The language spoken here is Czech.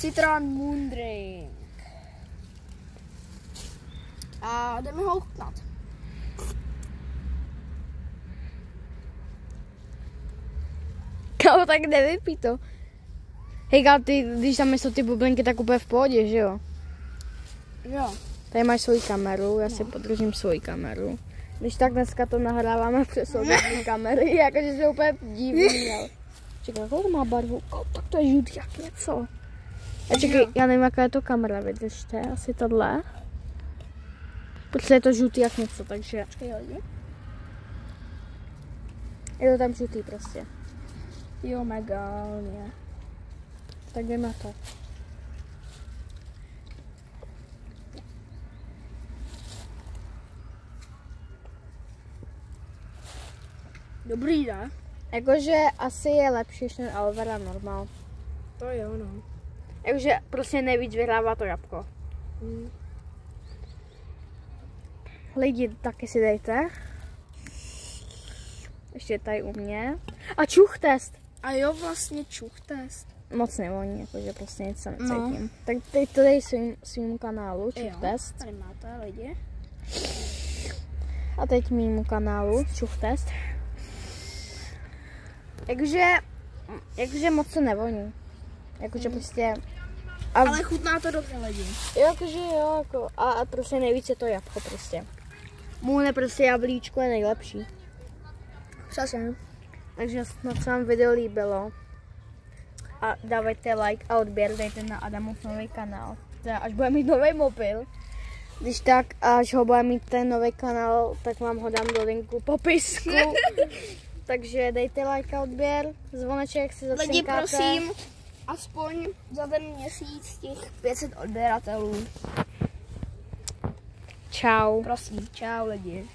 Citron Moon Drink. A jdeme ho ochutnat. Kámo, tak nevypij to. Hej, kámo, ty, když tam jsou ty bublinky, tak úplně v pohodě, že jo? Jo. Tady máš svoji kameru, já si podržím svoji kameru. Když tak dneska to nahráváme přes obě kamery, jakože se úplně divný, ale... Čekaj, jakou to má barvu? Tak to je žlutý jak něco. A čekaj, já nevím, jaká je to kamera, vydržte, asi tohle. Protože je to žlutý jak něco, takže... Počkej, lidi. Je to tam žlutý prostě. Jo, megálně. Tak jdeme to. Dobrý, ne? Jakože asi je lepší než ten Alvera normál. To jo, no. Jakože prostě nejvíc vyhrává to jabko. Lidi, taky si dejte. Ještě tady u mě. A čuch test. A jo, vlastně čuch test. Moc nevoní, jakože prostě nic se necítím. No. Tak teď to dej svým kanálu, čuch test. Tady máte lidi. A teď mýmu kanálu, čuch test. Jakože moc se nevoní. Jakože prostě... Ale chutná to dobře, lidi. Jakože jo, jako, a prostě nejvíc je to jabko prostě. Můj prostě jablíčko je nejlepší. Přesně. Takže snad se vám video líbilo. A dávajte like a odběr, dejte na Adamův nový kanál. Teda až bude mít nový mobil. Když tak, až ho bude mít ten nový kanál, tak vám ho dám do linku popisku. Takže dejte like a odběr, zvoneček si zacinkáte. Lidi, prosím, aspoň za ten měsíc těch 500 odběratelů. Čau. Prosím, čau lidi.